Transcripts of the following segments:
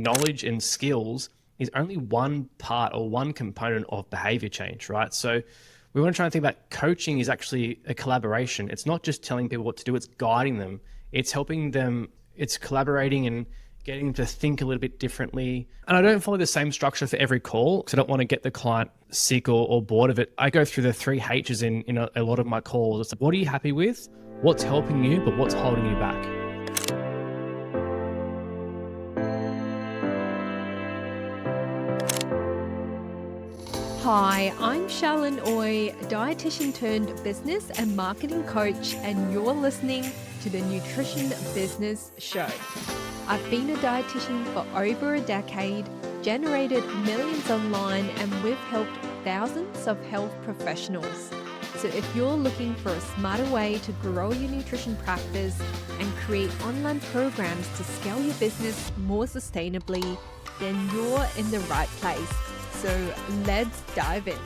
knowledge and skills is only one part or one component of behavior change, right? So we want to try and think about coaching is actually a collaboration. It's not just telling people what to do, it's guiding them. It's helping them, it's collaborating and getting them to think a little bit differently. And I don't follow the same structure for every call because I don't want to get the client sick or bored of it. I go through the 3 H's in a lot of my calls. It's like, what are you happy with? What's helping you, but what's holding you back? Hi, I'm Charlene Oy, dietitian turned business and marketing coach, and you're listening to the Nutrition Business Show. I've been a dietitian for over a decade, generated millions online, and we've helped thousands of health professionals. So if you're looking for a smarter way to grow your nutrition practice and create online programs to scale your business more sustainably, then you're in the right place. So let's dive in.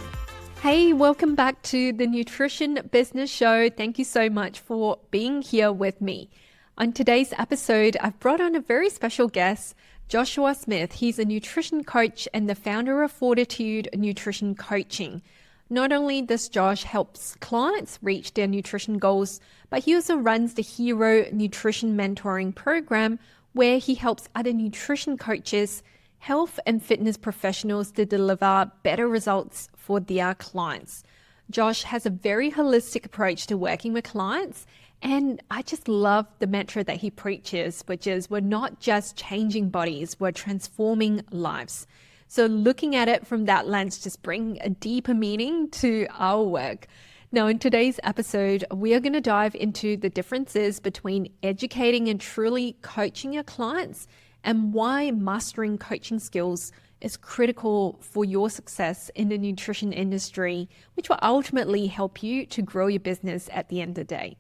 Hey, welcome back to the Nutrition Business Show. Thank you so much for being here with me. On today's episode, I've brought on a very special guest, Joshua Smith. He's a nutrition coach and the founder of Fortitude Nutrition Coaching. Not only does Josh helps clients reach their nutrition goals, but he also runs the Hero Nutrition Mentoring Program, where he helps other nutrition coaches, health and fitness professionals to deliver better results for their clients. Josh has a very holistic approach to working with clients, and I just love the mantra that he preaches, which is we're not just changing bodies, we're transforming lives. So looking at it from that lens just brings a deeper meaning to our work. Now, in today's episode, we are going to dive into the differences between educating and truly coaching your clients, and why mastering coaching skills is critical for your success in the nutrition industry, which will ultimately help you to grow your business at the end of the day.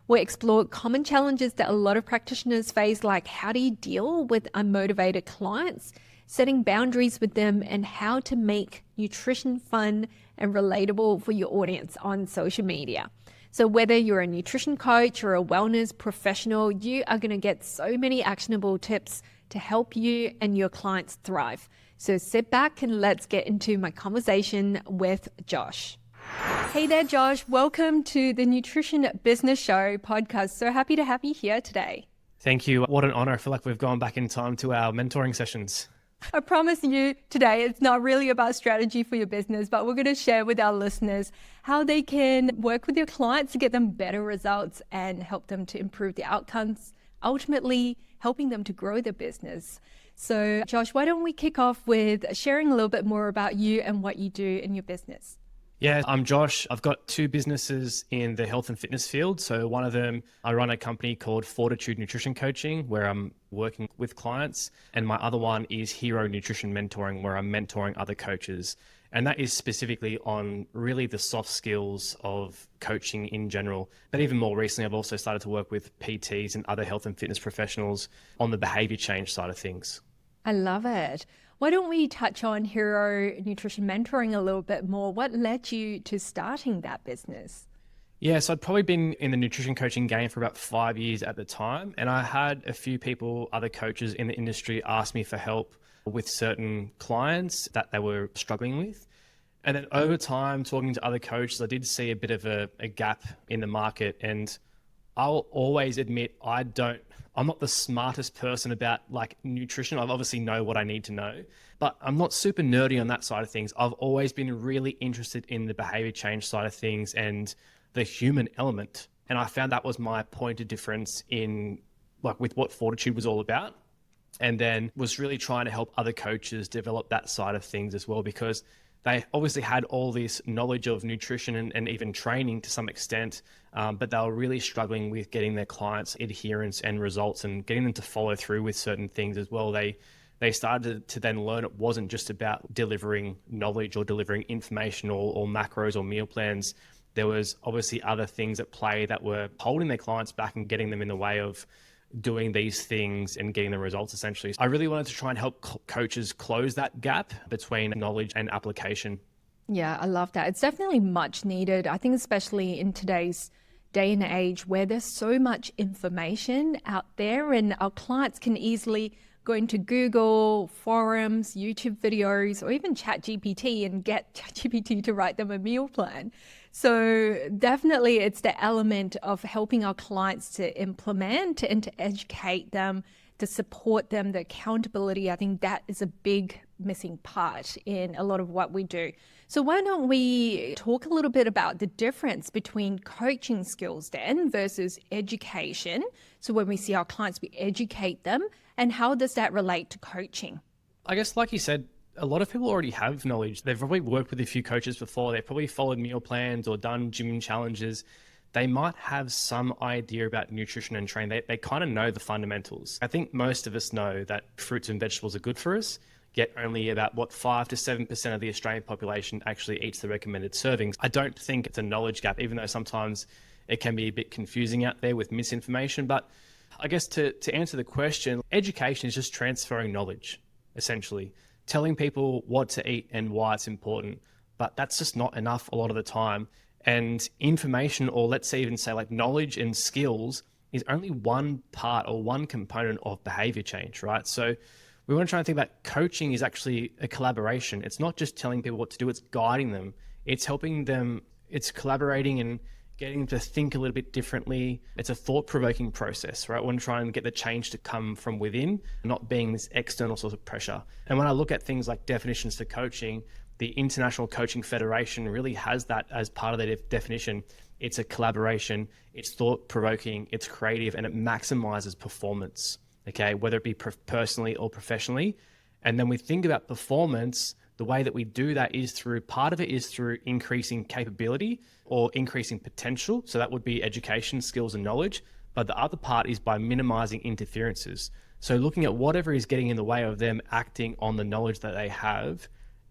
We'll explore common challenges that a lot of practitioners face, like how do you deal with unmotivated clients, setting boundaries with them, and how to make nutrition fun and relatable for your audience on social media. So whether you're a nutrition coach or a wellness professional, you are going to get so many actionable tips to help you and your clients thrive. So sit back and let's get into my conversation with Josh. Hey there, Josh. Welcome to the Nutrition Business Show podcast. So happy to have you here today. Thank you. What an honor. I feel like we've gone back in time to our mentoring sessions. I promise you today, it's not really about strategy for your business, but we're going to share with our listeners how they can work with your clients to get them better results and help them to improve the outcomes, ultimately helping them to grow their business. So Josh, why don't we kick off with sharing a little bit more about you and what you do in your business? Yeah, I'm Josh. I've got 2 businesses in the health and fitness field. So one of them, I run a company called Fortitude Nutrition Coaching, where I'm working with clients. And my other one is Hero Nutrition Mentoring, where I'm mentoring other coaches. And that is specifically on really the soft skills of coaching in general. But even more recently, I've also started to work with PTs and other health and fitness professionals on the behavior change side of things. I love it. Why don't we touch on Hero Nutrition Mentoring a little bit more? What led you to starting that business? Yeah, so I'd probably been in the nutrition coaching game for about 5 years at the time. And I had a few people, other coaches in the industry, ask me for help with certain clients that they were struggling with. And then over time, talking to other coaches, I did see a bit of a gap in the market. And I'll always admit I'm not the smartest person about like nutrition. I obviously know what I need to know, but I'm not super nerdy on that side of things. I've always been really interested in the behavior change side of things and the human element. And I found that was my point of difference in like with what Fortitude was all about. And then was really trying to help other coaches develop that side of things as well, because they obviously had all this knowledge of nutrition and even training to some extent, but they were really struggling with getting their clients adherence and results and getting them to follow through with certain things as well. They started to then learn it wasn't just about delivering knowledge or delivering information or macros or meal plans. There was obviously other things at play that were holding their clients back and getting them in the way of doing these things and getting the results essentially. I really wanted to try and help coaches close that gap between knowledge and application. Yeah, I love that. It's definitely much needed. I think especially in today's day and age where there's so much information out there and our clients can easily go into Google, forums, YouTube videos, or even ChatGPT and get ChatGPT to write them a meal plan. So definitely it's the element of helping our clients to implement and to educate them, to support them, the accountability. I think that is a big missing part in a lot of what we do. So why don't we talk a little bit about the difference between coaching skills then versus education? So when we see our clients, we educate them, and how does that relate to coaching? I guess, like you said, a lot of people already have knowledge. They've probably worked with a few coaches before. They've probably followed meal plans or done gym challenges. They might have some idea about nutrition and training. They kind of know the fundamentals. I think most of us know that fruits and vegetables are good for us, yet only about 5 to 7% of the Australian population actually eats the recommended servings. I don't think it's a knowledge gap, even though sometimes it can be a bit confusing out there with misinformation. But I guess to answer the question, education is just transferring knowledge, essentially, telling people what to eat and why it's important. But that's just not enough a lot of the time. And information, or let's say even say like knowledge and skills, is only one part or one component of behavior change, right? So we want to try and think about coaching is actually a collaboration. It's not just telling people what to do, it's guiding them. It's helping them, it's collaborating and getting them to think a little bit differently. It's a thought-provoking process, right? We want to try and get the change to come from within, not being this external source of pressure. And when I look at things like definitions for coaching, the International Coaching Federation really has that as part of their definition. It's a collaboration, it's thought-provoking, it's creative, and it maximizes performance, okay, whether it be personally or professionally. And then we think about performance, the way that we do that is part of it is through increasing capability or increasing potential. So that would be education, skills, and knowledge. But the other part is by minimizing interferences. So looking at whatever is getting in the way of them acting on the knowledge that they have,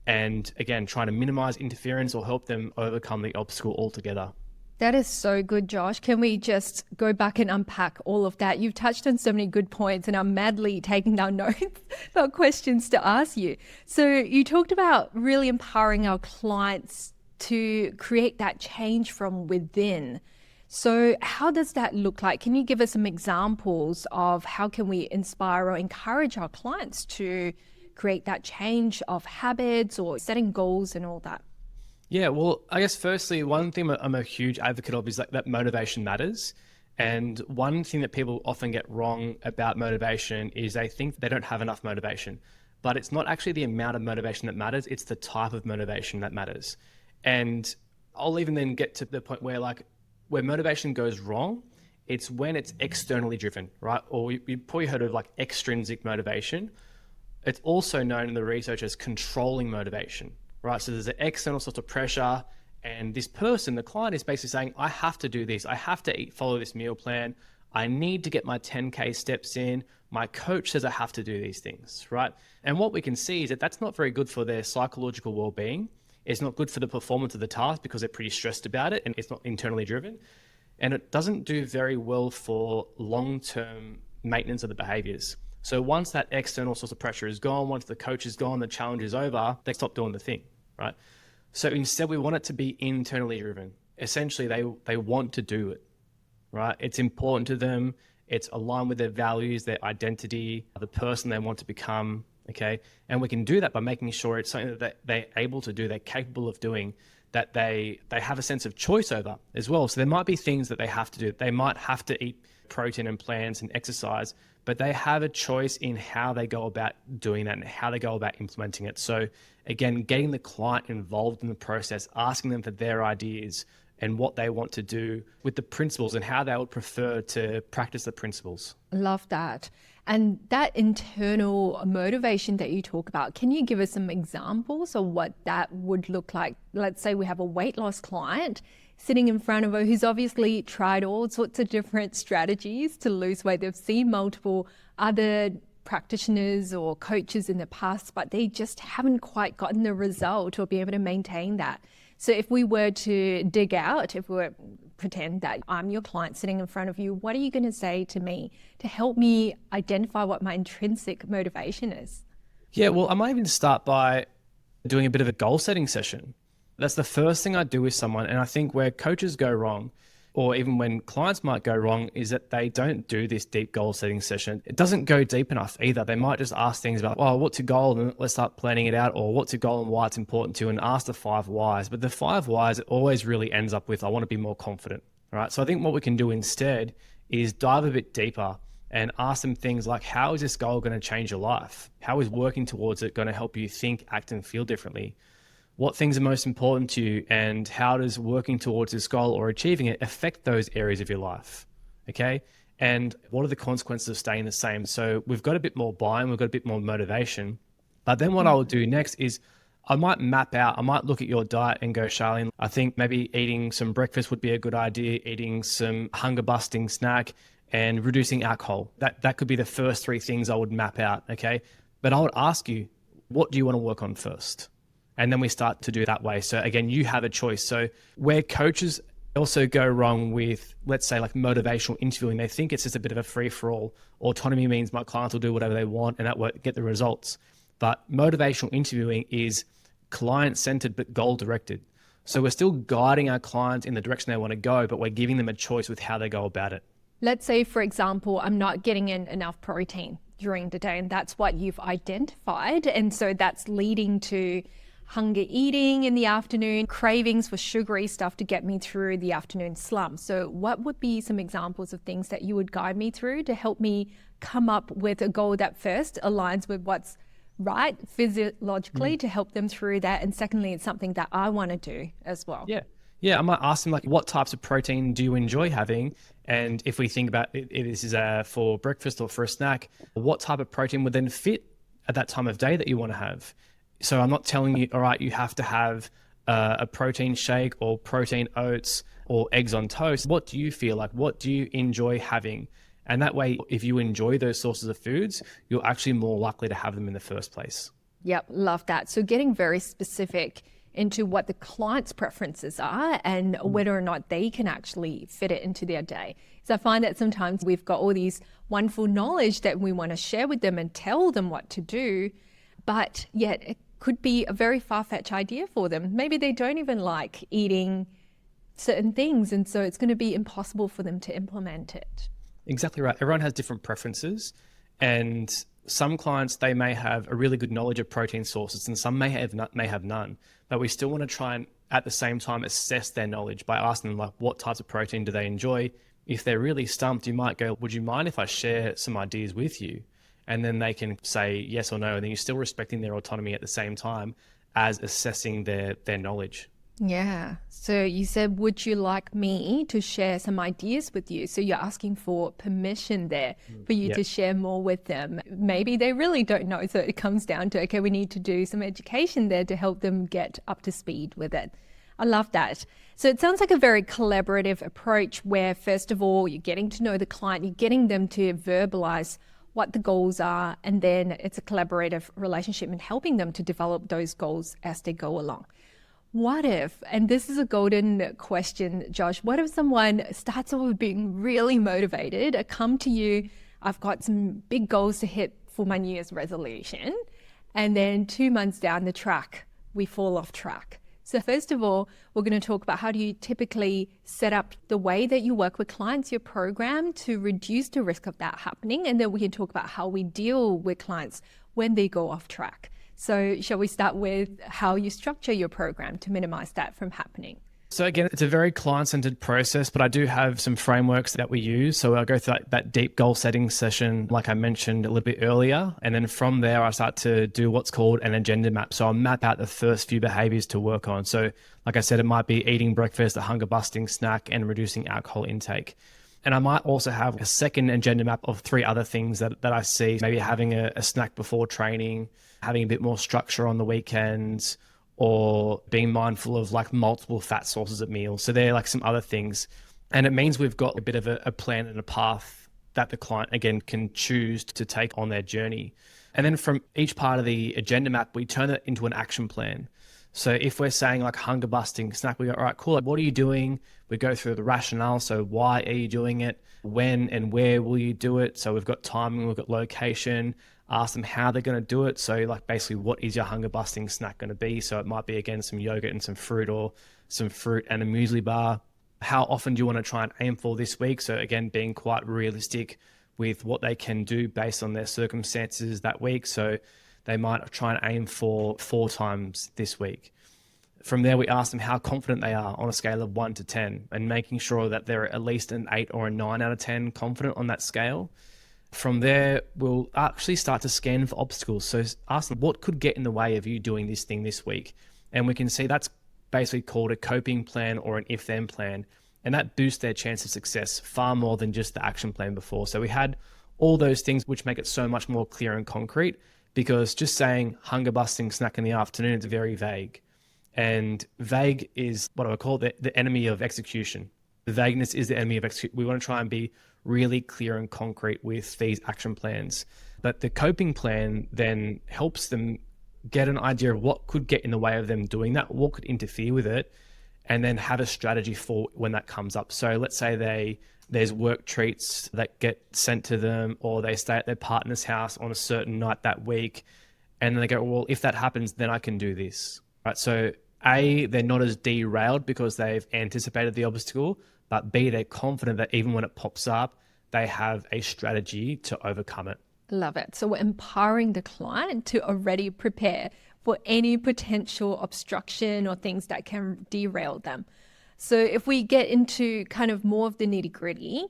and again, trying to minimize interference or help them overcome the obstacle altogether. That is so good, Josh. Can we just go back and unpack all of that? You've touched on so many good points, and I'm madly taking down notes about questions to ask you. So you talked about really empowering our clients to create that change from within. So how does that look like? Can you give us some examples of how can we inspire or encourage our clients to create that change of habits or setting goals and all that? Yeah, well, I guess firstly, one thing I'm a huge advocate of is that motivation matters. And one thing that people often get wrong about motivation is they think they don't have enough motivation. But it's not actually the amount of motivation that matters, it's the type of motivation that matters. And I'll even then get to the point where where motivation goes wrong, it's when it's externally driven, right? Or you've probably heard of extrinsic motivation. It's also known in the research as controlling motivation. Right, so there's an external sort of pressure, and this person, the client, is basically saying, I have to do this. I have to follow this meal plan. I need to get my 10K steps in. My coach says I have to do these things, right? And what we can see is that that's not very good for their psychological well-being. It's not good for the performance of the task because they're pretty stressed about it and it's not internally driven. And it doesn't do very well for long-term maintenance of the behaviors. So once that external source of pressure is gone, once the coach is gone, the challenge is over, they stop doing the thing, right? So instead, we want it to be internally driven. Essentially, they want to do it, right? It's important to them. It's aligned with their values, their identity, the person they want to become, okay? And we can do that by making sure it's something that they're able to do, they're capable of doing, that they have a sense of choice over as well. So there might be things that they have to do. They might have to eat protein and plants and exercise, but they have a choice in how they go about doing that and how they go about implementing it. So again, getting the client involved in the process, asking them for their ideas and what they want to do with the principles and how they would prefer to practice the principles. Love that. And that internal motivation that you talk about, can you give us some examples of what that would look like? Let's say we have a weight loss client sitting in front of her who's obviously tried all sorts of different strategies to lose weight. They've seen multiple other practitioners or coaches in the past, but they just haven't quite gotten the result or be able to maintain that. So if we were to dig out, if we were pretend that I'm your client sitting in front of you, what are you going to say to me to help me identify what my intrinsic motivation is? Yeah, well, I might even start by doing a bit of a goal setting session. That's the first thing I do with someone. And I think where coaches go wrong or even when clients might go wrong, is that they don't do this deep goal setting session. It doesn't go deep enough either. They might just ask things about, well, what's your goal? And let's start planning it out. Or what's your goal and why it's important to you, and ask the 5 whys. But the 5 whys, it always really ends up with, I want to be more confident. All right. So I think what we can do instead is dive a bit deeper and ask them things like, how is this goal going to change your life? How is working towards it going to help you think, act, and feel differently? What things are most important to you, and how does working towards this goal or achieving it affect those areas of your life? Okay. And what are the consequences of staying the same? So we've got a bit more buy-in, we've got a bit more motivation. But then what I'll do next is I might look at your diet and go, Charlene, I think maybe eating some breakfast would be a good idea, eating some hunger busting snack and reducing alcohol. That could be the first 3 things I would map out. Okay. But I would ask you, what do you want to work on first? And then we start to do it that way. So again, you have a choice. So where coaches also go wrong with, let's say, like motivational interviewing, they think it's just a bit of a free for all. Autonomy means my clients will do whatever they want and that will get the results. But motivational interviewing is client-centered but goal-directed. So we're still guiding our clients in the direction they want to go, but we're giving them a choice with how they go about it. Let's say, for example, I'm not getting in enough protein during the day, and that's what you've identified. And so that's leading to hunger eating in the afternoon, cravings for sugary stuff to get me through the afternoon slump. So what would be some examples of things that you would guide me through to help me come up with a goal that first aligns with what's right physiologically to help them through that? And secondly, it's something that I want to do as well. Yeah, I might ask them, like, what types of protein do you enjoy having? And if we think about if this is for breakfast or for a snack, what type of protein would then fit at that time of day that you want to have? So I'm not telling you, all right, you have to have a protein shake or protein oats or eggs on toast. What do you feel like? What do you enjoy having? And that way, if you enjoy those sources of foods, you're actually more likely to have them in the first place. Yep, love that. So getting very specific into what the client's preferences are and whether or not they can actually fit it into their day. So I find that sometimes we've got all these wonderful knowledge that we want to share with them and tell them what to do, but yet it could be a very far-fetched idea for them. Maybe they don't even like eating certain things, and so it's going to be impossible for them to implement it. Exactly right. Everyone has different preferences, and some clients, they may have a really good knowledge of protein sources, and some may have none. But we still want to try and at the same time assess their knowledge by asking them, like, what types of protein do they enjoy? If they're really stumped, you might go, would you mind if I share some ideas with you? And then they can say yes or no, and then you're still respecting their autonomy at the same time as assessing their knowledge. Yeah. So you said, would you like me to share some ideas with you? So you're asking for permission there for you to share more with them. Maybe they really don't know. So it comes down to, okay, we need to do some education there to help them get up to speed with it. I love that. So it sounds like a very collaborative approach where, first of all, you're getting to know the client, you're getting them to verbalize what the goals are, and then it's a collaborative relationship and helping them to develop those goals as they go along. What if, and this is a golden question, Josh, what if someone starts off with being really motivated, come to you, I've got some big goals to hit for my New Year's resolution, and then 2 months down the track, we fall off track. So first of all, we're going to talk about how do you typically set up the way that you work with clients, your program, to reduce the risk of that happening. And then we can talk about how we deal with clients when they go off track. So shall we start with how you structure your program to minimize that from happening? So again, it's a very client-centered process, but I do have some frameworks that we use. So I'll go through that deep goal setting session, like I mentioned a little bit earlier. And then from there, I start to do what's called an agenda map. So I'll map out the first few behaviors to work on. So like I said, it might be eating breakfast, a hunger busting snack, and reducing alcohol intake. And I might also have a second agenda map of 3 other things that I see, maybe having a snack before training, having a bit more structure on the weekends, or being mindful of like multiple fat sources at meals. So they're like some other things. And it means we've got a bit of a plan and a path that the client, again, can choose to take on their journey. And then from each part of the agenda map, we turn it into an action plan. So if we're saying like hunger busting snack, we go, all right, cool. Like, what are you doing? We go through the rationale. So why are you doing it? When and where will you do it? So we've got timing, we've got location, ask them how they're going to do it. So like basically, what is your hunger busting snack going to be? So it might be, again, some yogurt and some fruit, or some fruit and a muesli bar. How often do you want to try and aim for this week? So again, being quite realistic with what they can do based on their circumstances that week. So they might try and aim for 4 times this week. From there, we ask them how confident they are on a scale of 1 to 10, and making sure that they're at least an 8 or a 9 out of 10 confident on that scale. From there, we'll actually start to scan for obstacles. So ask them, what could get in the way of you doing this thing this week? And we can see that's basically called a coping plan or an if-then plan. And that boosts their chance of success far more than just the action plan before. So we had all those things which make it so much more clear and concrete, because just saying hunger busting snack in the afternoon is very vague. And vague is what I would call the enemy of execution. The vagueness is the enemy of execution. We want to try and be really clear and concrete with these action plans. But the coping plan then helps them get an idea of what could get in the way of them doing that, what could interfere with it, and then have a strategy for when that comes up. So let's say there's work treats that get sent to them, or they stay at their partner's house on a certain night that week, and then they go, well, if that happens, then I can do this. Right. So A, they're not as derailed because they've anticipated the obstacle, but B, they're confident that even when it pops up, they have a strategy to overcome it. Love it. So we're empowering the client to already prepare for any potential obstruction or things that can derail them. So if we get into kind of more of the nitty-gritty,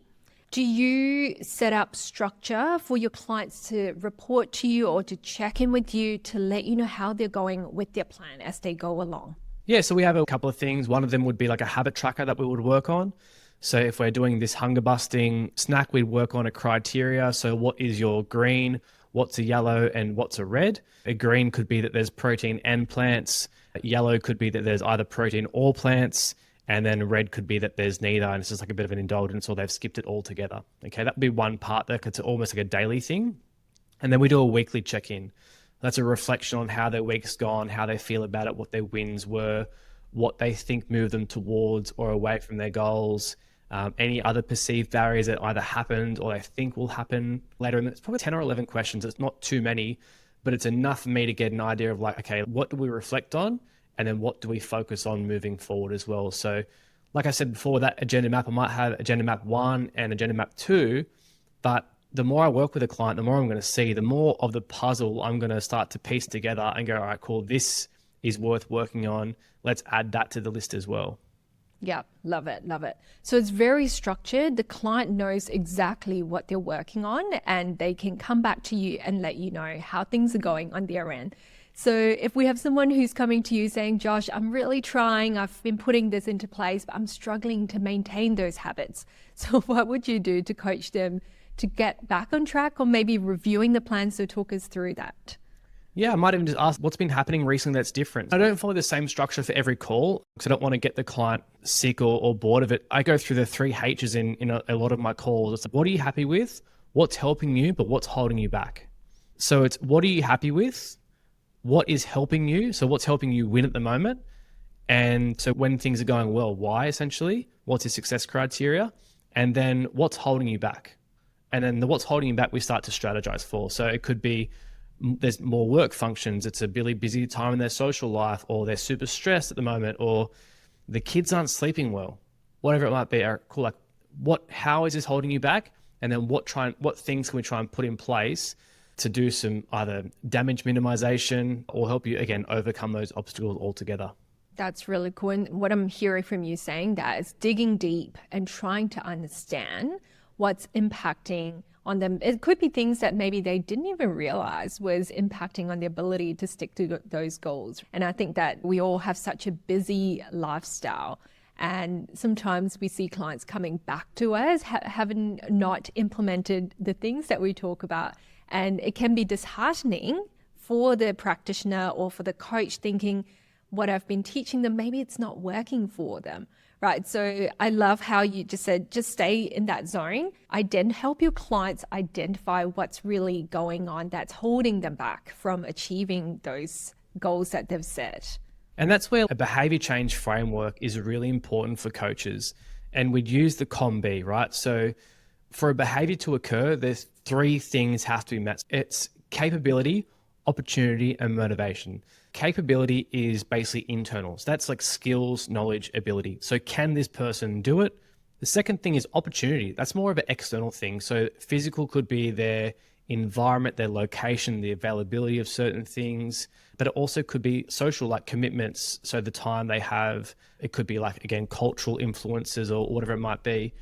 do you set up structure for your clients to report to you or to check in with you to let you know how they're going with their plan as they go along? Yeah, so we have a couple of things. One of them would be like a habit tracker that we would work on. So if we're doing this hunger busting snack, we'd work on a criteria. So what is your green, what's a yellow, and what's a red? A green could be that there's protein and plants. Yellow could be that there's either protein or plants. And then red could be that there's neither, and it's just like a bit of an indulgence, or they've skipped it all together. Okay, that would be one part that it's almost like a daily thing. And then we do a weekly check-in. That's a reflection on how their week's gone, how they feel about it, what their wins were, what they think moved them towards or away from their goals, any other perceived barriers that either happened or they think will happen later. And it's probably 10 or 11 questions. It's not too many, but it's enough for me to get an idea of like, okay, what do we reflect on? And then what do we focus on moving forward as well? So like I said before, that agenda map, I might have agenda map 1 and agenda map 2, but the more I work with a client, the more I'm going to see, the more of the puzzle I'm going to start to piece together and go, all right, cool, this is worth working on. Let's add that to the list as well. Yeah, love it, love it. So it's very structured. The client knows exactly what they're working on, and they can come back to you and let you know how things are going on their end. So if we have someone who's coming to you saying, Josh, I'm really trying, I've been putting this into place, but I'm struggling to maintain those habits. So what would you do to coach them to get back on track, or maybe reviewing the plan? So talk us through that. Yeah, I might even just ask what's been happening recently that's different. I don't follow the same structure for every call because I don't want to get the client sick or bored of it. I go through the 3 H's in a lot of my calls. It's like, what are you happy with? What's helping you, but what's holding you back? So it's what are you happy with? What is helping you? So what's helping you win at the moment? And so when things are going well, why essentially? What's your success criteria? And then what's holding you back? And then what's holding you back, we start to strategize for. So it could be there's more work functions. It's a really busy time in their social life, or they're super stressed at the moment, or the kids aren't sleeping well, whatever it might be. Cool. Like how is this holding you back? And then what things can we try and put in place to do some either damage minimization or help you, again, overcome those obstacles altogether. That's really cool. And what I'm hearing from you saying that is digging deep and trying to understand what's impacting on them. It could be things that maybe they didn't even realize was impacting on the ability to stick to those goals. And I think that we all have such a busy lifestyle. And sometimes we see clients coming back to us having not implemented the things that we talk about. And it can be disheartening for the practitioner or for the coach thinking what I've been teaching them, maybe it's not working for them, right? So I love how you just said, just stay in that zone. Help your clients identify what's really going on that's holding them back from achieving those goals that they've set. And that's where a behavior change framework is really important for coaches. And we'd use the COM-B, right? So for a behavior to occur, there's 3 things have to be met. It's capability opportunity, and motivation. Capability is basically internal. So that's like skills, knowledge, ability. So can this person do it? The second thing is opportunity. That's more of an external thing. So physical could be their environment, their location, the availability of certain things, but it also could be social, like commitments. So the time they have, it could be like, again, cultural influences or whatever it might be.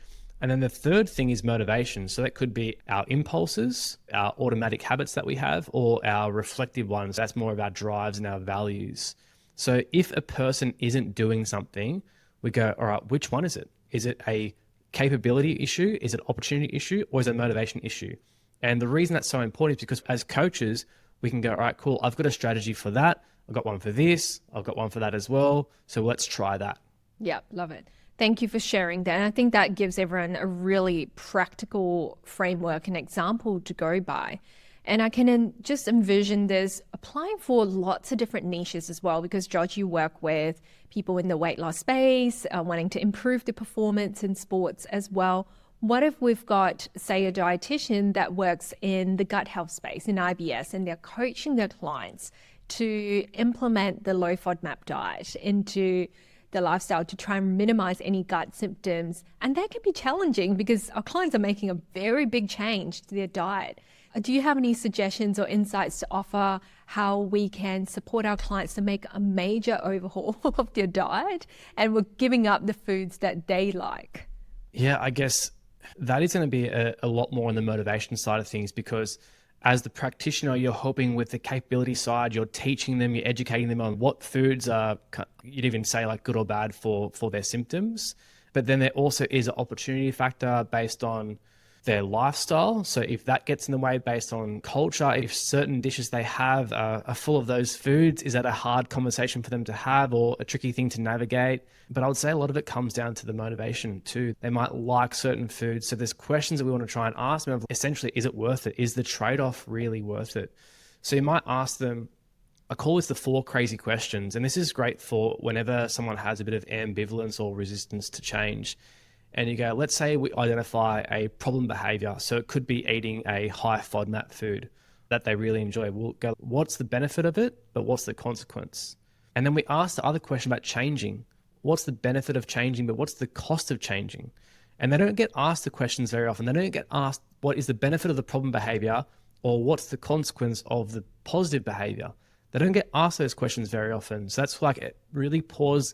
And then the third thing is motivation. So that could be our impulses, our automatic habits that we have, or our reflective ones. That's more of our drives and our values. So if a person isn't doing something, we go, all right, which one is it? Is it a capability issue? Is it an opportunity issue? Or is it a motivation issue? And the reason that's so important is because as coaches, we can go, all right, cool, I've got a strategy for that. I've got one for this. I've got one for that as well. So let's try that. Yeah, love it. Thank you for sharing that. And I think that gives everyone a really practical framework and example to go by. And I can just envision this applying for lots of different niches as well, because George, you work with people in the weight loss space, wanting to improve the performance in sports as well. What if we've got, say, a dietitian that works in the gut health space in IBS, and they're coaching their clients to implement the low FODMAP diet into the lifestyle to try and minimize any gut symptoms? And that can be challenging because our clients are making a very big change to their diet. Do you have any suggestions or insights to offer how we can support our clients to make a major overhaul of their diet and we're giving up the foods that they like? Yeah, I guess that is going to be a lot more on the motivation side of things, because as the practitioner, you're helping with the capability side, you're teaching them, you're educating them on what foods are, you'd even say like good or bad for their symptoms. But then there also is an opportunity factor based on their lifestyle. So if that gets in the way based on culture, if certain dishes they have are full of those foods, is that a hard conversation for them to have or a tricky thing to navigate? But I would say a lot of it comes down to the motivation too. They might like certain foods. So there's questions that we want to try and ask them. Essentially, is it worth it? Is the trade-off really worth it? So you might ask them, I call this the 4 crazy questions. And this is great for whenever someone has a bit of ambivalence or resistance to change. And you go, let's say we identify a problem behavior. So it could be eating a high FODMAP food that they really enjoy. We'll go, what's the benefit of it, but what's the consequence? And then we ask the other question about changing. What's the benefit of changing, but what's the cost of changing? And they don't get asked the questions very often. They don't get asked what is the benefit of the problem behavior or what's the consequence of the positive behavior. They don't get asked those questions very often. So that's like it really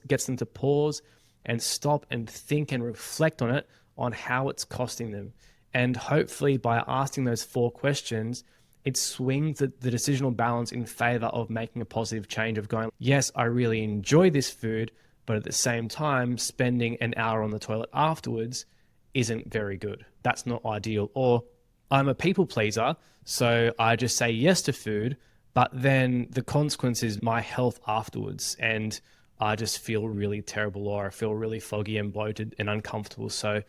gets them to pause and stop and think and reflect on it, on how it's costing them. And hopefully by asking those 4 questions, it swings the decisional balance in favor of making a positive change of going, yes, I really enjoy this food, but at the same time, spending an hour on the toilet afterwards isn't very good. That's not ideal. Or I'm a people pleaser, so I just say yes to food, but then the consequence is my health afterwards. And I just feel really terrible, or I feel really foggy and bloated and uncomfortable. So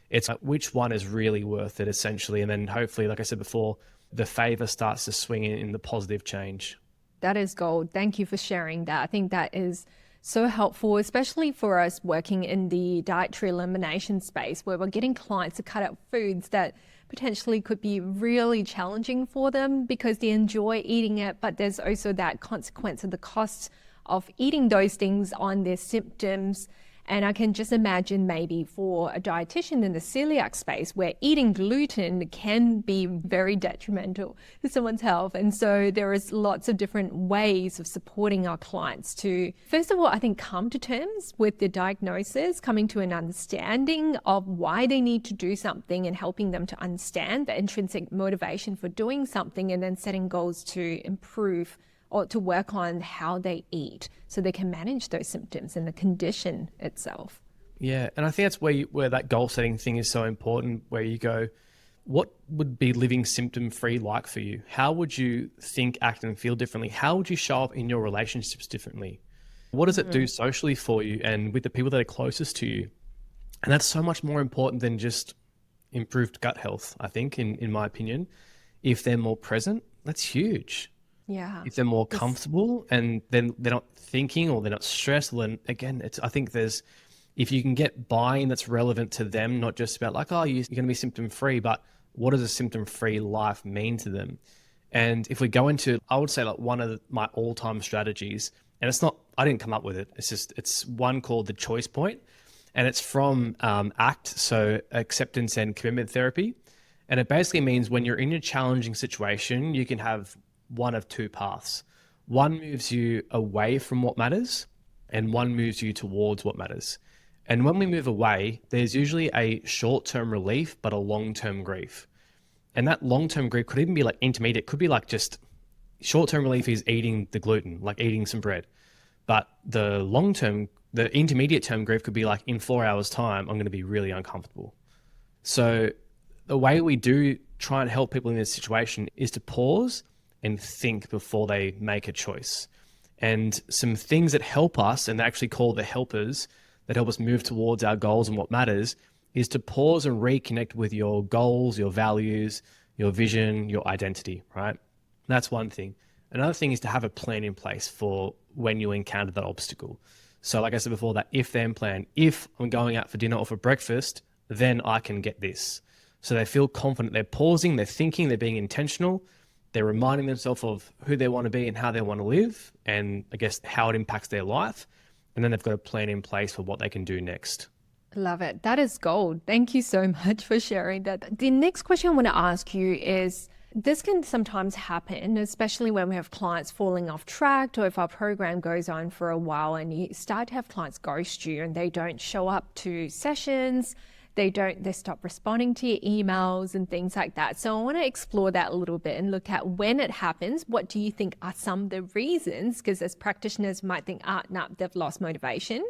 it's like, which one is really worth it, essentially? And then hopefully, like I said before, the favor starts to swing in the positive change. That is gold. Thank you for sharing that. I think that is so helpful, especially for us working in the dietary elimination space, where we're getting clients to cut out foods that potentially could be really challenging for them because they enjoy eating it, but there's also that consequence of the cost of eating those things on their symptoms. And I can just imagine maybe for a dietitian in the celiac space where eating gluten can be very detrimental to someone's health. And so there is lots of different ways of supporting our clients to, first of all, I think come to terms with the diagnosis, coming to an understanding of why they need to do something and helping them to understand the intrinsic motivation for doing something, and then setting goals to improve or to work on how they eat so they can manage those symptoms and the condition itself. Yeah, and I think that's where that goal setting thing is so important, where you go, what would be living symptom-free like for you? How would you think, act, and feel differently? How would you show up in your relationships differently? What does it do socially for you and with the people that are closest to you? And that's so much more important than just improved gut health, I think, in my opinion. If they're more present, that's huge. Yeah. If they're more comfortable and then they're not thinking or they're not stressed, then again, I think if you can get buy-in that's relevant to them, not just about like, oh, you're going to be symptom-free, but what does a symptom-free life mean to them? And if we go into, I would say like one of my all-time strategies, and it's not, I didn't come up with it. It's one called the choice point, and it's from ACT, so acceptance and commitment therapy. And it basically means when you're in a challenging situation, you can have one of two paths. One moves you away from what matters, and one moves you towards what matters. And when we move away, there's usually a short-term relief, but a long-term grief. And that long-term grief could even be like intermediate. It could be like just short-term relief is eating the gluten, like eating some bread. But the long-term, the intermediate term grief could be like in 4 hours time, I'm going to be really uncomfortable. So the way we do try and help people in this situation is to pause and think before they make a choice. And some things that help us, and they actually call the helpers, that help us move towards our goals and what matters, is to pause and reconnect with your goals, your values, your vision, your identity, right? That's one thing. Another thing is to have a plan in place for when you encounter that obstacle. So like I said before, that if-then plan. If I'm going out for dinner or for breakfast, then I can get this. So they feel confident. They're pausing, they're thinking, they're being intentional. They're reminding themselves of who they want to be and how they want to live, and I guess how it impacts their life. And then they've got a plan in place for what they can do next. Love it. That is gold. Thank you so much for sharing that. The next question I want to ask you is, this can sometimes happen, especially when we have clients falling off track, or if our program goes on for a while and you start to have clients ghost you and they don't show up to sessions, they stop responding to your emails and things like that. So I want to explore that a little bit and look at when it happens. What do you think are some of the reasons? Because as practitioners might think, no, they've lost motivation.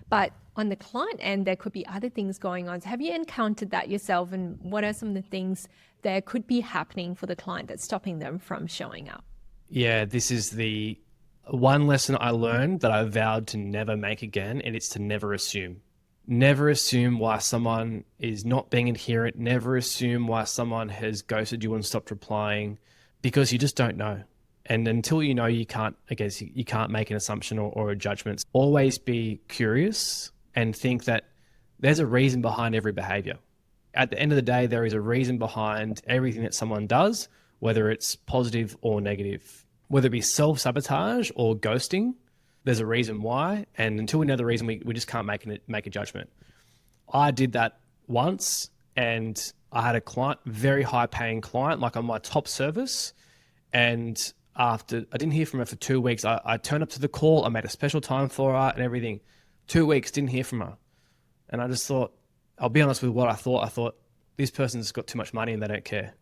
But on the client end, there could be other things going on. So have you encountered that yourself? And what are some of the things that could be happening for the client that's stopping them from showing up? Yeah, this is the one lesson I learned that I vowed to never make again, and it's to never assume. Never assume why someone is not being adherent. Never assume why someone has ghosted you and stopped replying, because you just don't know. And until you know, you can't make an assumption or a judgment. Always be curious and think that there's a reason behind every behavior. At the end of the day, there is a reason behind everything that someone does, whether it's positive or negative, whether it be self-sabotage or ghosting. There's a reason why. And until we know the reason, we just can't make a judgment. I did that once, and I had a client, very high paying client, like on my top service. And after I didn't hear from her for 2 weeks, I turned up to the call. I made a special time for her and everything. 2 weeks, didn't hear from her. And I just thought, I'll be honest with what I thought. I thought, this person's got too much money and they don't care.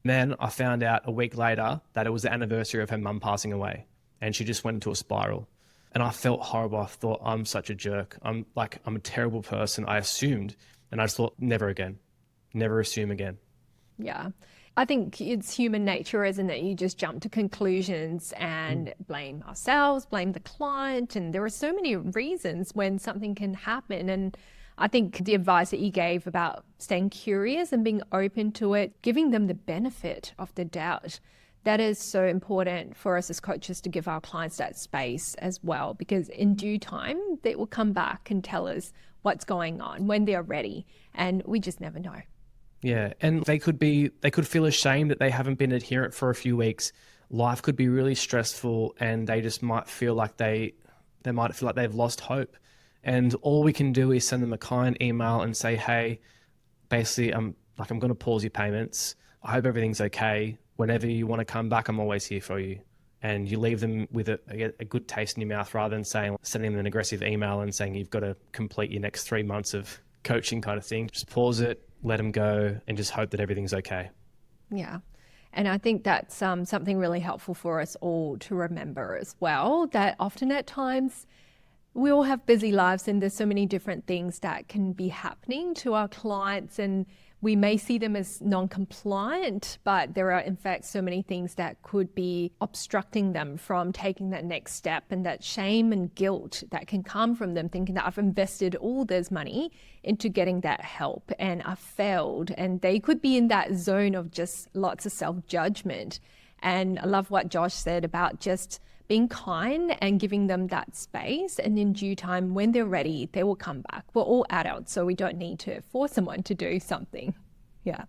And then I found out a week later that it was the anniversary of her mum passing away, and she just went into a spiral. And I felt horrible. I thought, I'm such a jerk. I'm a terrible person. I assumed, and I just thought, never again. Never assume again. Yeah. I think it's human nature, isn't it? You just jump to conclusions and blame ourselves, blame the client. And there are so many reasons when something can happen. And I think the advice that you gave about staying curious and being open to it, giving them the benefit of the doubt, that is so important for us as coaches to give our clients that space as well, because in due time, they will come back and tell us what's going on when they're ready. And we just never know. Yeah, and they could feel ashamed that they haven't been adherent for a few weeks. Life could be really stressful, and they just might feel like they might feel like they've lost hope. And all we can do is send them a kind email and say, hey, basically, I'm going to pause your payments. I hope everything's okay. Whenever you want to come back, I'm always here for you. And you leave them with a good taste in your mouth, rather than sending them an aggressive email and saying you've got to complete your next 3 months of coaching kind of thing. Just pause it, let them go, and just hope that everything's okay. Yeah. And I think that's something really helpful for us all to remember as well, that often at times we all have busy lives and there's so many different things that can be happening to our clients, and we may see them as non-compliant, but there are in fact so many things that could be obstructing them from taking that next step, and that shame and guilt that can come from them thinking that I've invested all this money into getting that help and I failed, and they could be in that zone of just lots of self-judgment. And I love what Josh said about just being kind and giving them that space, and in due time, when they're ready, they will come back. We're all adults, so we don't need to force someone to do something. Yeah.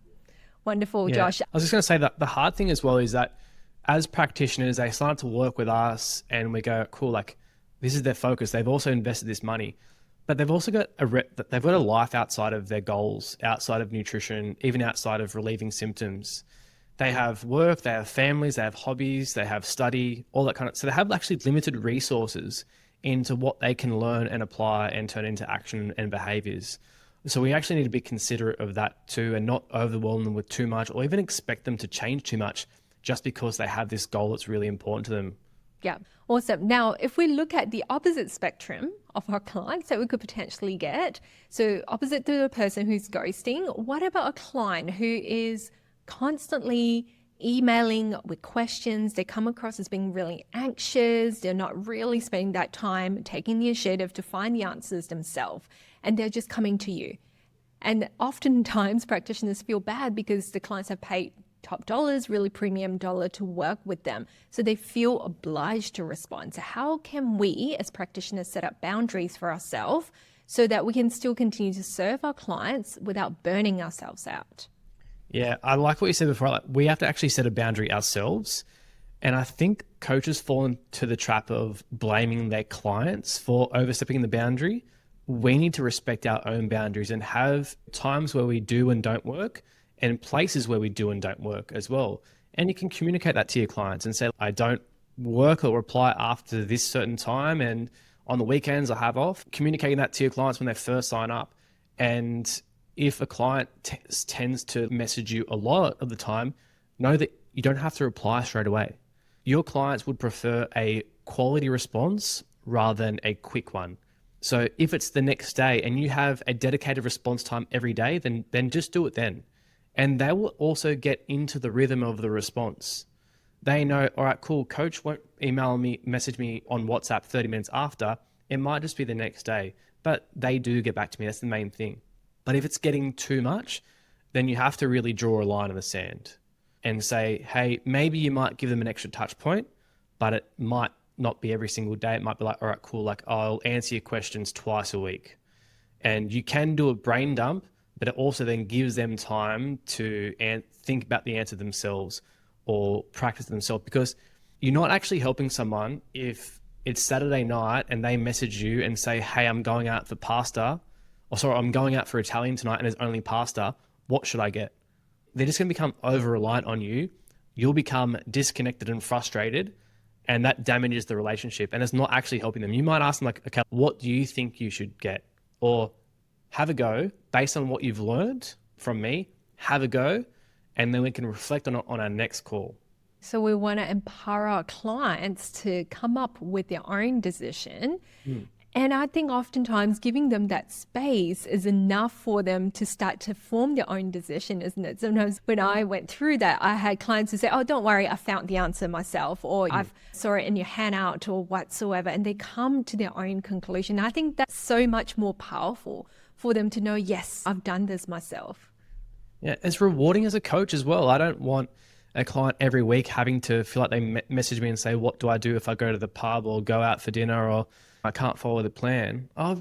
Wonderful, Yeah. Josh. I was just going to say that the hard thing as well is that as practitioners, they start to work with us and we go, cool, like this is their focus. They've also invested this money, but they've also got they've got a life outside of their goals, outside of nutrition, even outside of relieving symptoms. They have work, they have families, they have hobbies, they have study, all that kind of, so they have actually limited resources into what they can learn and apply and turn into action and behaviors. So we actually need to be considerate of that too, and not overwhelm them with too much or even expect them to change too much just because they have this goal that's really important to them. Yeah, awesome. Now, if we look at the opposite spectrum of our clients that we could potentially get, so opposite to the person who's ghosting, what about a client who is constantly emailing with questions? They come across as being really anxious. They're not really spending that time taking the initiative to find the answers themselves, and they're just coming to you. And oftentimes practitioners feel bad because the clients have paid top dollars, really premium dollar to work with them. So they feel obliged to respond. So how can we as practitioners set up boundaries for ourselves so that we can still continue to serve our clients without burning ourselves out? Yeah, I like what you said before. Like, we have to actually set a boundary ourselves. And I think coaches fall into the trap of blaming their clients for overstepping the boundary. We need to respect our own boundaries and have times where we do and don't work and places where we do and don't work as well. And you can communicate that to your clients and say, I don't work or reply after this certain time. And on the weekends I have off. Communicating that to your clients when they first sign up. And if a client tends to message you a lot of the time, know that you don't have to reply straight away. Your clients would prefer a quality response rather than a quick one. So if it's the next day and you have a dedicated response time every day, then just do it then. And they will also get into the rhythm of the response. They know, all right, cool, coach won't message me on WhatsApp 30 minutes after. It might just be the next day, but they do get back to me. That's the main thing. But if it's getting too much, then you have to really draw a line in the sand and say, hey, maybe you might give them an extra touch point, but it might not be every single day. It might be like, all right, cool, like I'll answer your questions twice a week. And you can do a brain dump, but it also then gives them time to think about the answer themselves or practice themselves, because you're not actually helping someone if it's Saturday night and they message you and say, hey, I'm going out for pasta, or sorry, I'm going out for Italian tonight and there's only pasta. What should I get? They're just going to become over-reliant on you. You'll become disconnected and frustrated, and that damages the relationship and it's not actually helping them. You might ask them like, okay, what do you think you should get? Or have a go based on what you've learned from me, have a go, and then we can reflect on it on our next call. So we want to empower our clients to come up with their own decision. And I think oftentimes giving them that space is enough for them to start to form their own decision, isn't it? Sometimes when I went through that, I had clients who say, oh, don't worry, I found the answer myself, or I saw it in your handout or whatsoever. And they come to their own conclusion. I think that's so much more powerful for them to know, yes, I've done this myself. Yeah, it's rewarding as a coach as well. I don't want a client every week having to feel like they message me and say, what do I do if I go to the pub or go out for dinner or I can't follow the plan? I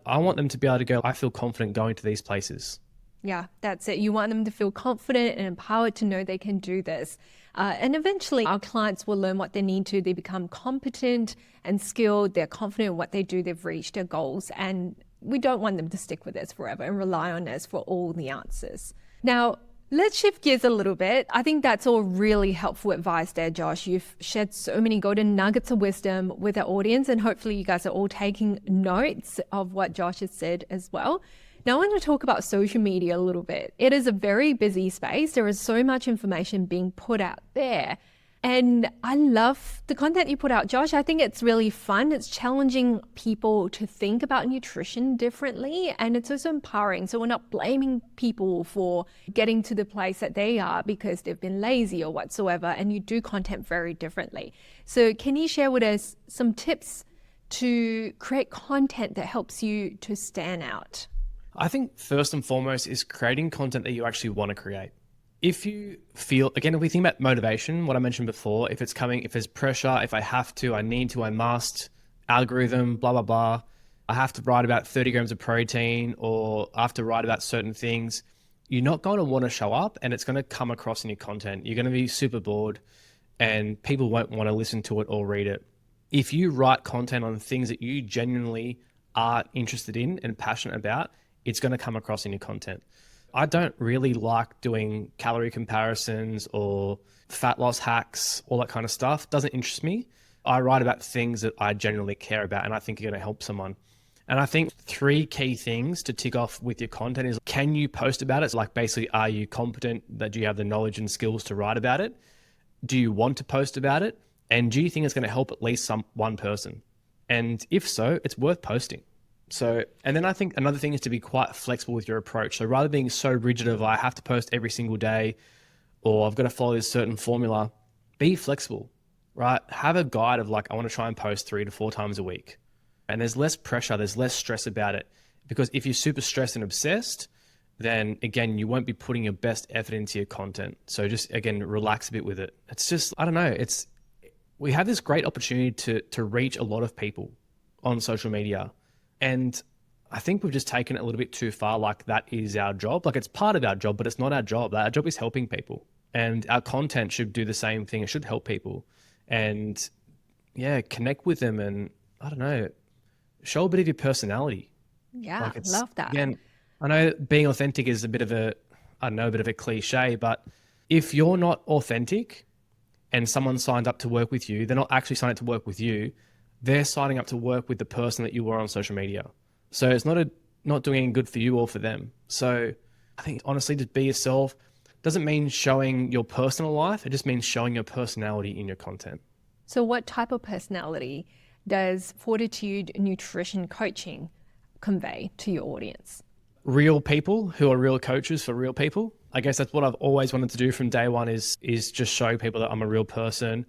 want them to be able to go, I feel confident going to these places. Yeah, that's it. You want them to feel confident and empowered to know they can do this. And eventually our clients will learn what they need to. They become competent and skilled. They're confident in what they do. They've reached their goals. And we don't want them to stick with this forever and rely on us for all the answers. Now, let's shift gears a little bit. I think that's all really helpful advice there, Josh. You've shared so many golden nuggets of wisdom with our audience, and hopefully you guys are all taking notes of what Josh has said as well. Now I want to talk about social media a little bit. It is a very busy space. There is so much information being put out there. And I love the content you put out, Josh. I think it's really fun. It's challenging people to think about nutrition differently, and it's also empowering. So we're not blaming people for getting to the place that they are because they've been lazy or whatsoever, and you do content very differently. So can you share with us some tips to create content that helps you to stand out? I think first and foremost is creating content that you actually want to create. If you feel, again, if we think about motivation, what I mentioned before, if there's pressure, if I have to, I need to, I must, algorithm, blah, blah, blah, I have to write about 30 grams of protein or I have to write about certain things, you're not going to want to show up and it's going to come across in your content. You're going to be super bored and people won't want to listen to it or read it. If you write content on things that you genuinely are interested in and passionate about, it's going to come across in your content. I don't really like doing calorie comparisons or fat loss hacks, all that kind of stuff. Doesn't interest me. I write about things that I genuinely care about and I think are going to help someone. And I think 3 key things to tick off with your content is, can you post about it? It's like, basically, are you competent? That do you have the knowledge and skills to write about it? Do you want to post about it? And do you think it's going to help at least one person? And if so, it's worth posting. So, and then I think another thing is to be quite flexible with your approach. So rather than being so rigid of, I have to post every single day or I've got to follow this certain formula, be flexible, right? Have a guide of like, I want to try and post 3 to 4 times a week. And there's less pressure, there's less stress about it. Because if you're super stressed and obsessed, then again, you won't be putting your best effort into your content. So just, again, relax a bit with it. It's just, I don't know, we have this great opportunity to reach a lot of people on social media. And I think we've just taken it a little bit too far. Like, that is our job. Like, it's part of our job, but it's not our job. Our job is helping people. And our content should do the same thing. It should help people. And yeah, connect with them and, I don't know, show a bit of your personality. Yeah, Like, love that. Again, I know being authentic is a bit of a cliche, but if you're not authentic and someone signed up to work with you, they're not actually signed up to work with you. They're signing up to work with the person that you were on social media. So it's not doing any good for you or for them. So I think, honestly, just be yourself. Doesn't mean showing your personal life. It just means showing your personality in your content. So what type of personality does Fortitude Nutrition Coaching convey to your audience? Real people who are real coaches for real people. I guess that's what I've always wanted to do from day one is just show people that I'm a real person.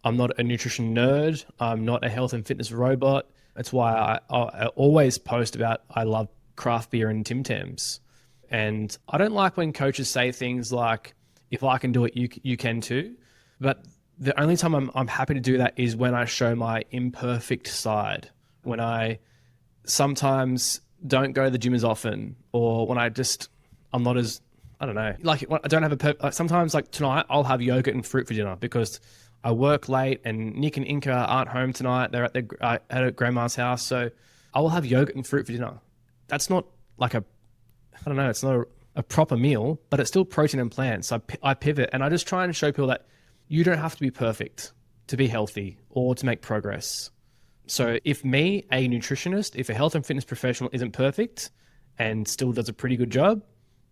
I'm not a nutrition nerd. I'm not a health and fitness robot. That's why I always post about I love craft beer and Tim Tams. And I don't like when coaches say things like, if I can do it, you can too. But the only time I'm happy to do that is when I show my imperfect side, when I sometimes don't go to the gym as often, or when I'm not as, I don't know, like I don't have sometimes like tonight I'll have yogurt and fruit for dinner because I work late and Nick and Inka aren't home tonight. They're at grandma's house. So I will have yogurt and fruit for dinner. That's not like it's not a proper meal, but it's still protein and plants. So I pivot and I just try and show people that you don't have to be perfect to be healthy or to make progress. So if me, a nutritionist, if a health and fitness professional isn't perfect and still does a pretty good job,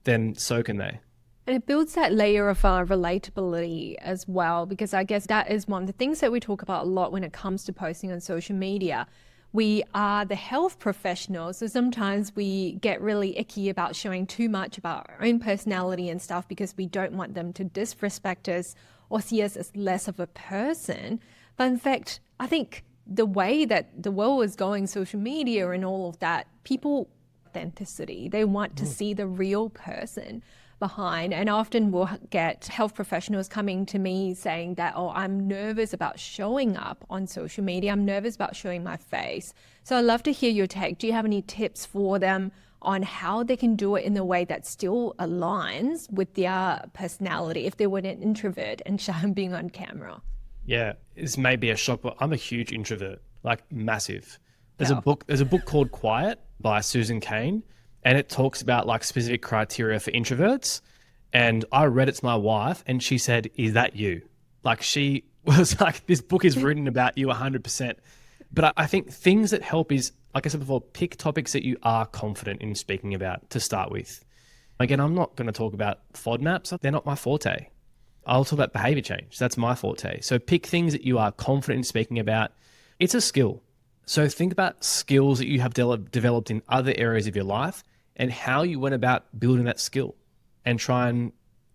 then so can they. And it builds that layer of relatability as well, because I guess that is one of the things that we talk about a lot when it comes to posting on social media. We are the health professionals, so sometimes we get really icky about showing too much about our own personality and stuff because we don't want them to disrespect us or see us as less of a person. But in fact, I think the way that the world is going, social media and all of that, people authenticity. They want to see the real person behind. And often we'll get health professionals coming to me saying that, oh, I'm nervous about showing up on social media. I'm nervous about showing my face. So I'd love to hear your take. Do you have any tips for them on how they can do it in a way that still aligns with their personality if they were an introvert and shy on being on camera? Yeah, this may be a shock, but I'm a huge introvert, like massive. There's a book called Quiet by Susan Cain, and it talks about like specific criteria for introverts. And I read it to my wife and she said, is that you? Like, she was like, this book is written about you 100%. But I think things that help is, like I said before, pick topics that you are confident in speaking about to start with. Again, I'm not going to talk about FODMAPs. They're not my forte. I'll talk about behavior change. That's my forte. So pick things that you are confident in speaking about. It's a skill. So think about skills that you have developed in other areas of your life and how you went about building that skill, and try and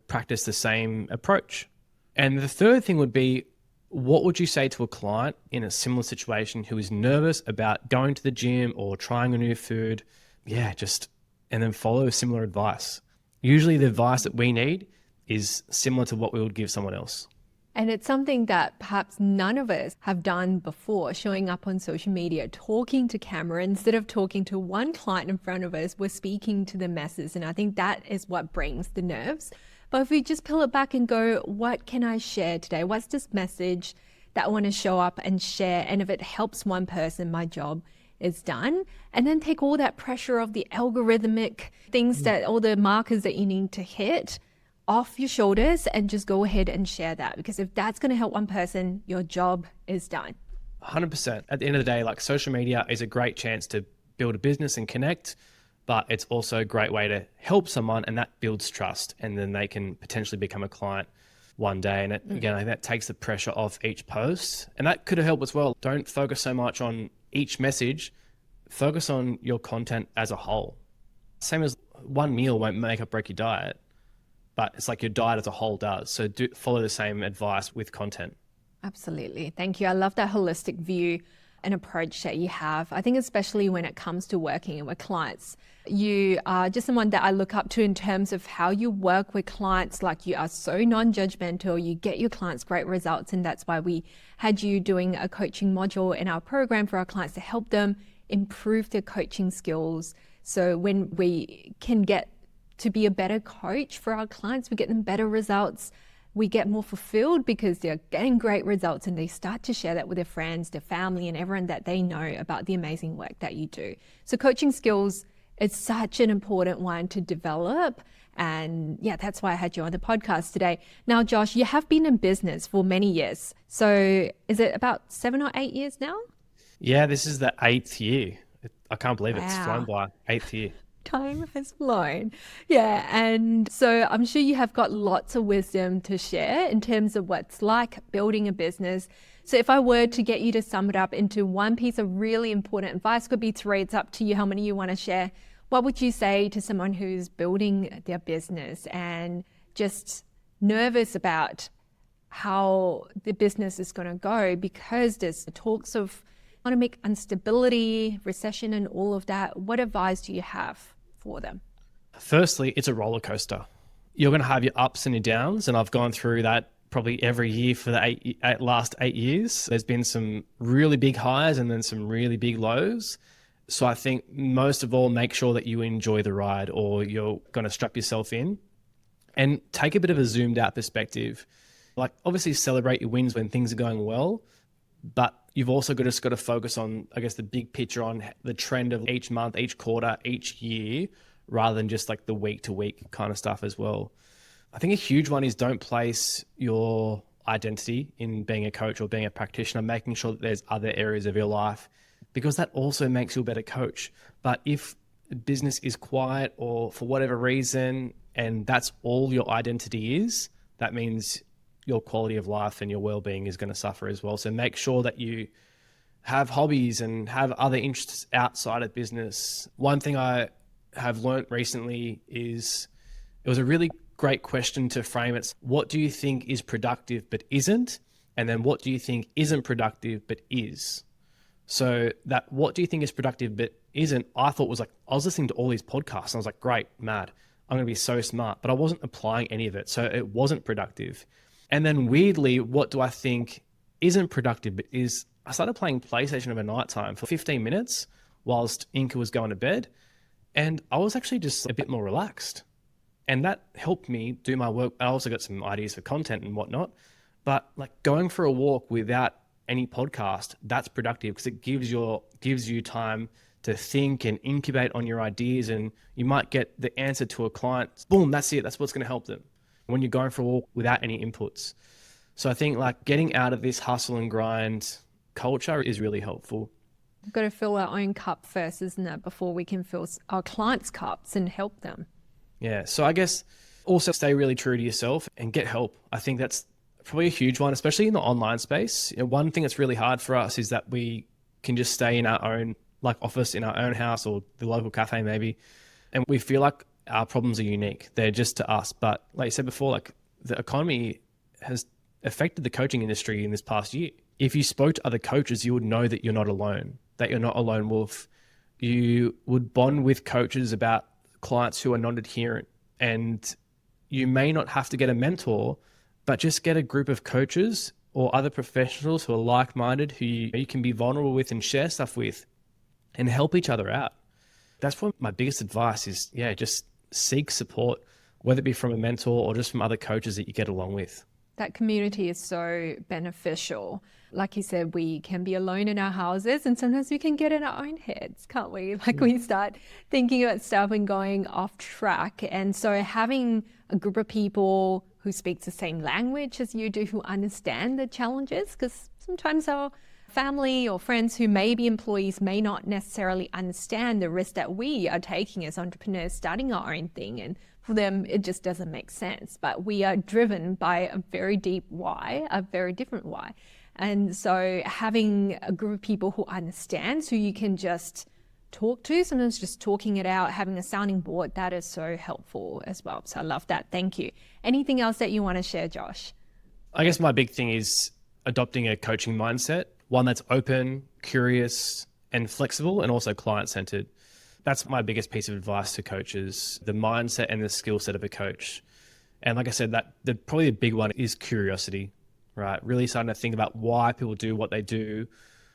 practice the same approach. And the third thing would be, what would you say to a client in a similar situation who is nervous about going to the gym or trying a new food? And then follow similar advice. Usually the advice that we need is similar to what we would give someone else. And it's something that perhaps none of us have done before, showing up on social media, talking to camera. Instead of talking to one client in front of us, we're speaking to the masses. And I think that is what brings the nerves. But if we just peel it back and go, what can I share today? What's this message that I want to show up and share? And if it helps one person, my job is done. And then take all that pressure of the algorithmic things that all the markers that you need to hit off your shoulders and just go ahead and share that. Because if that's going to help one person, your job is done. 100%. At the end of the day, like social media is a great chance to build a business and connect, but it's also a great way to help someone, and that builds trust, and then they can potentially become a client one day. And again, that takes the pressure off each post, and that could help as well. Don't focus so much on each message, focus on your content as a whole. Same as one meal won't make or break your diet, but it's like your diet as a whole does. So do follow the same advice with content. Absolutely. Thank you. I love that holistic view and approach that you have. I think especially when it comes to working with clients, you are just someone that I look up to in terms of how you work with clients. Like, you are so non-judgmental, you get your clients great results. And that's why we had you doing a coaching module in our program for our clients to help them improve their coaching skills. So when we can get to be a better coach for our clients, we get them better results. We get more fulfilled because they're getting great results, and they start to share that with their friends, their family, and everyone that they know about the amazing work that you do. So coaching skills is such an important one to develop. And yeah, that's why I had you on the podcast today. Now, Josh, you have been in business for many years. So is it about 7 or 8 years now? Yeah, this is the 8th year. I can't believe it's flown Wow. by. 8th year. Time has flown. Yeah. And so I'm sure you have got lots of wisdom to share in terms of what's like building a business. So if I were to get you to sum it up into one piece of really important advice, could be 3, it's up to you how many you want to share. What would you say to someone who's building their business and just nervous about how the business is going to go because there's talks of economic instability, recession, and all of that? What advice do you have for them? Firstly, it's a roller coaster. You're going to have your ups and your downs, and I've gone through that probably every year for the last 8 years. There's been some really big highs and then some really big lows. So I think most of all, make sure that you enjoy the ride, or you're going to strap yourself in, and take a bit of a zoomed out perspective. Like, obviously celebrate your wins when things are going well, but you've also got to focus on, I guess, the big picture, on the trend of each month, each quarter, each year, rather than just like the week to week kind of stuff as well. I think a huge one is don't place your identity in being a coach or being a practitioner, making sure that there's other areas of your life, because that also makes you a better coach. But if business is quiet or for whatever reason, and that's all your identity is, that means your quality of life and your well-being is going to suffer as well. So make sure that you have hobbies and have other interests outside of business. One thing I have learned recently is, it was a really great question to frame it. What do you think is productive but isn't? And then what do you think isn't productive but is? So that what do you think is productive but isn't, I thought was like, I was listening to all these podcasts and I was like, great, mad. I'm going to be so smart, but I wasn't applying any of it. So it wasn't productive. And then weirdly, what do I think isn't productive but is, I started playing PlayStation over nighttime for 15 minutes whilst Inca was going to bed. And I was actually just a bit more relaxed. And that helped me do my work. I also got some ideas for content and whatnot. But like going for a walk without any podcast, that's productive because it gives you time to think and incubate on your ideas, and you might get the answer to a client. Boom, that's it. That's what's going to help them when you're going for a walk without any inputs. So I think like getting out of this hustle and grind culture is really helpful. We've got to fill our own cup first, isn't it, before we can fill our clients' cups and help them. Yeah. So I guess also stay really true to yourself and get help. I think that's probably a huge one, especially in the online space. You know, one thing that's really hard for us is that we can just stay in our own like office, in our own house or the local cafe maybe, and we feel like our problems are unique. They're just to us. But like you said before, like the economy has affected the coaching industry in this past year. If you spoke to other coaches, you would know that you're not alone, that you're not a lone wolf. You would bond with coaches about clients who are non-adherent, and you may not have to get a mentor, but just get a group of coaches or other professionals who are like-minded, who you can be vulnerable with and share stuff with and help each other out. That's what my biggest advice is. Yeah, just seek support, whether it be from a mentor or just from other coaches that you get along with. That community is so beneficial. Like you said, we can be alone in our houses and sometimes we can get in our own heads, can't we? Like we start thinking about stuff and going off track. And so having a group of people who speak the same language as you do, who understand the challenges, because sometimes our family or friends who may be employees may not necessarily understand the risk that we are taking as entrepreneurs, starting our own thing. And for them, it just doesn't make sense. But we are driven by a very deep why, a very different why. And so having a group of people who understands, who you can just talk to, sometimes just talking it out, having a sounding board, that is so helpful as well. So I love that. Thank you. Anything else that you want to share, Josh? I guess my big thing is adopting a coaching mindset, one that's open, curious, and flexible, and also client-centered. That's my biggest piece of advice to coaches, the mindset and the skill set of a coach. And like I said, probably the big one is curiosity, right? Really starting to think about why people do what they do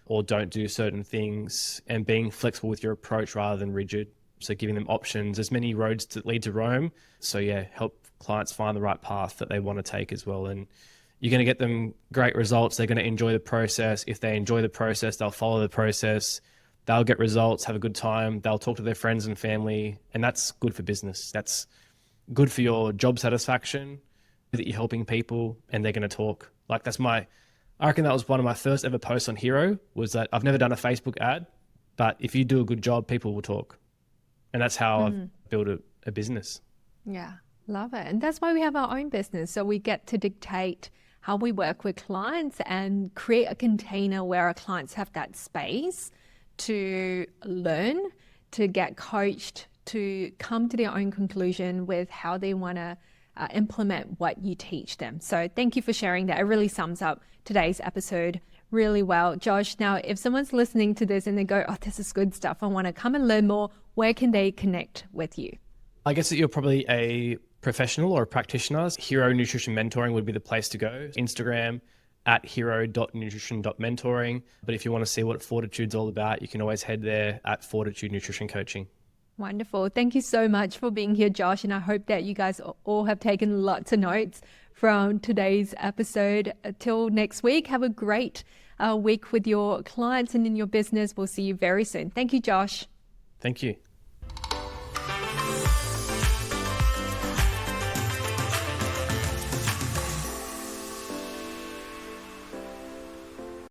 or don't do certain things, and being flexible with your approach rather than rigid. So giving them options. There's many roads that lead to Rome. So yeah, help clients find the right path that they want to take as well. And you're going to get them great results. They're going to enjoy the process. If they enjoy the process, they'll follow the process. They'll get results, have a good time. They'll talk to their friends and family. And that's good for business. That's good for your job satisfaction, that you're helping people and they're going to talk. Like I reckon that was one of my first ever posts on Hero, was that I've never done a Facebook ad, but if you do a good job, people will talk. And that's how I've built a business. Yeah, love it. And that's why we have our own business. So we get to dictate how we work with clients and create a container where our clients have that space to learn, to get coached, to come to their own conclusion with how they want to implement what you teach them. So thank you for sharing that. It really sums up today's episode really well. Josh, now if someone's listening to this and they go, oh, this is good stuff, I want to come and learn more, where can they connect with you? I guess that you're probably a professional or a practitioner. Hero Nutrition Mentoring would be the place to go. Instagram at hero.nutrition.mentoring. But if you want to see what Fortitude's all about, you can always head there at Fortitude Nutrition Coaching. Wonderful. Thank you so much for being here, Josh. And I hope that you guys all have taken lots of notes from today's episode. Till next week, have a great week with your clients and in your business. We'll see you very soon. Thank you, Josh. Thank you.